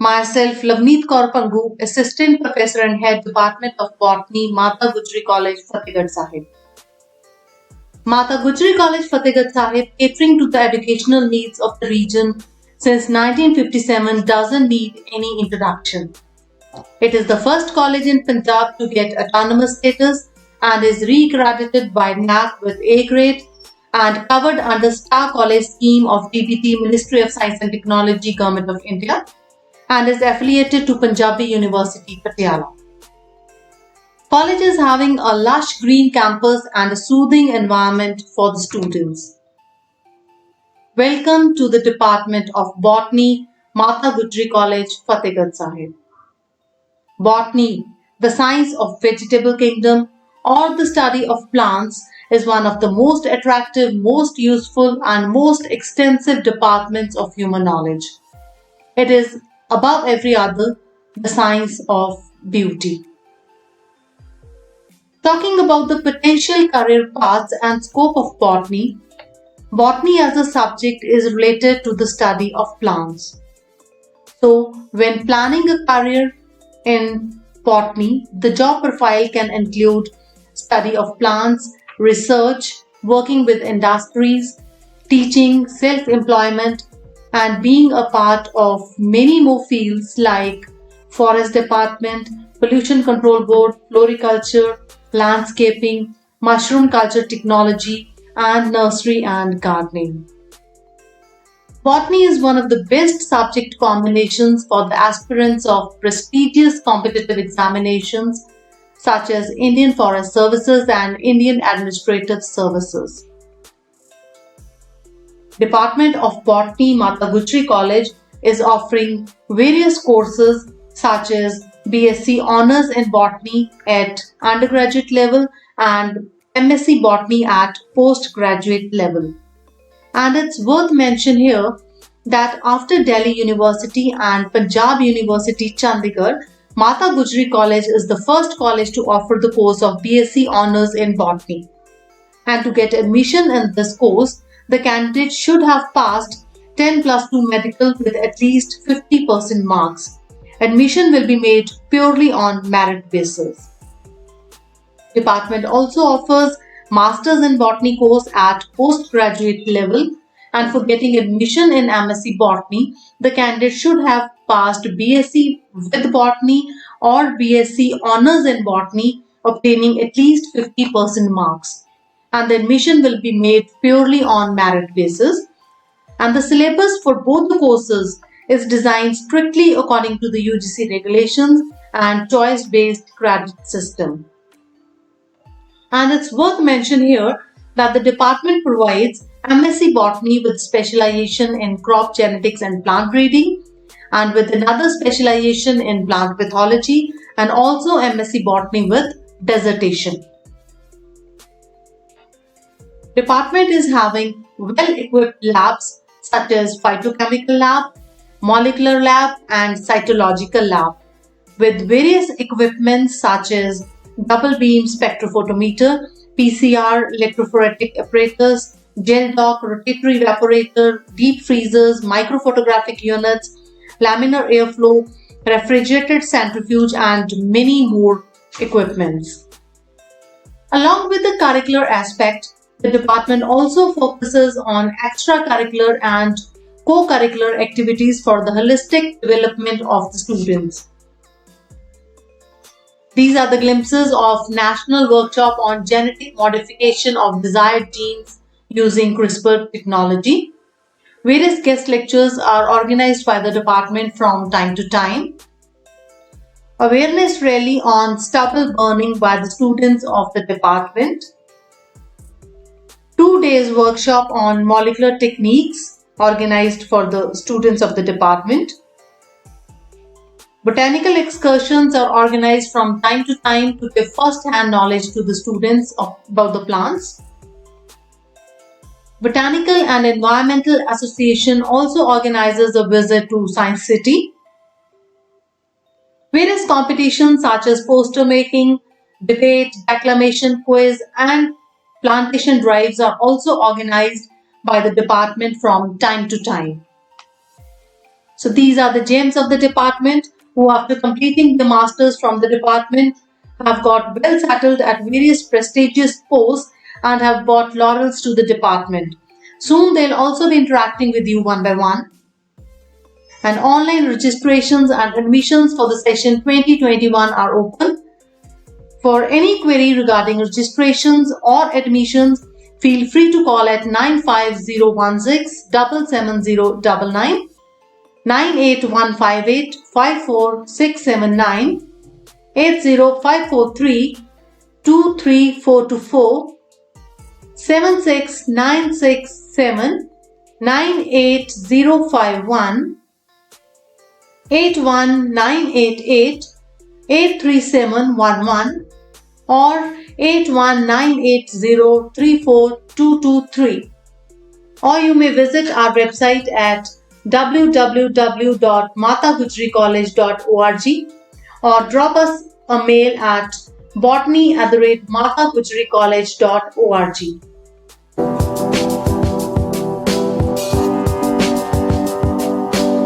Myself, Lavneet Kaur Pangu, Assistant Professor and Head Department of Botany, Mata Gujri College, Fatehgarh Sahib. Mata Gujri College, Fatehgarh Sahib, catering to the educational needs of the region since 1957, doesn't need any introduction. It is the first college in Punjab to get autonomous status and is re-accredited by NAC with A grade and covered under Star College scheme of DBT, Ministry of Science and Technology, Government of India, and is affiliated to Punjabi University, Patiala. College is having a lush green campus and a soothing environment for the students. Welcome to the Department of Botany, Mata Gujri College, Fatehgarh Sahib. Botany, the science of vegetable kingdom or the study of plants, is one of the most attractive, most useful and most extensive departments of human knowledge. It is, above every other, the science of beauty. Talking about the potential career paths and scope of botany, botany as a subject is related to the study of plants. So, when planning a career in botany, the job profile can include study of plants, research, working with industries, teaching, self-employment, and being a part of many more fields like forest department, pollution control board, floriculture, landscaping, mushroom culture technology, and nursery and gardening. Botany is one of the best subject combinations for the aspirants of prestigious competitive examinations such as Indian Forest Services and Indian Administrative Services. Department of Botany, Mata Gujri College is offering various courses such as BSc Honours in Botany at undergraduate level and MSc Botany at postgraduate level. And it's worth mention here that after Delhi University and Punjab University Chandigarh, Mata Gujri College is the first college to offer the course of BSc Honours in Botany. And to get admission in this course, the candidate should have passed 10 plus 2 medical with at least 50% marks. Admission will be made purely on merit basis. Department also offers Masters in Botany course at postgraduate level, and for getting admission in MSc Botany, the candidate should have passed BSc with Botany or BSc Honours in Botany, obtaining at least 50% marks. And the admission will be made purely on merit basis. And the syllabus for both the courses is designed strictly according to the UGC regulations and choice-based credit system. And it's worth mentioning here that the department provides MSc Botany with specialization in crop genetics and plant breeding, and with another specialization in plant pathology, and also MSc Botany with dissertation. Department is having well-equipped labs such as phytochemical lab, molecular lab and cytological lab with various equipments such as double beam spectrophotometer, PCR, electrophoretic apparatus, gel dock, rotatory evaporator, deep freezers, microphotographic units, laminar airflow, refrigerated centrifuge and many more equipments. Along with the curricular aspect, the department also focuses on extracurricular and co-curricular activities for the holistic development of the students. These are the glimpses of National Workshop on Genetic Modification of Desired Genes using CRISPR technology. Various guest lectures are organized by the department from time to time. Awareness rally on stubble burning by the students of the department. 2 days workshop on molecular techniques organized for the students of the department. Botanical excursions are organized from time to time to give first-hand knowledge to the students about the plants. Botanical and Environmental Association also organizes a visit to Science City. Various competitions such as poster making, debate, declamation quiz and plantation drives are also organized by the department from time to time. So these are the gems of the department who, after completing the masters from the department, have got well settled at various prestigious posts and have brought laurels to the department. Soon they'll also be interacting with you one by one. And online registrations and admissions for the session 2021 are open. For any query regarding registrations or admissions, feel free to call at 95016 77099, 98158 54679, 80543 23424, 76967 98051, 81988 83711, or 81980342223. Or you may visit our website at www.matagujricollege.org or drop us a mail at botany@matagujricollege.org.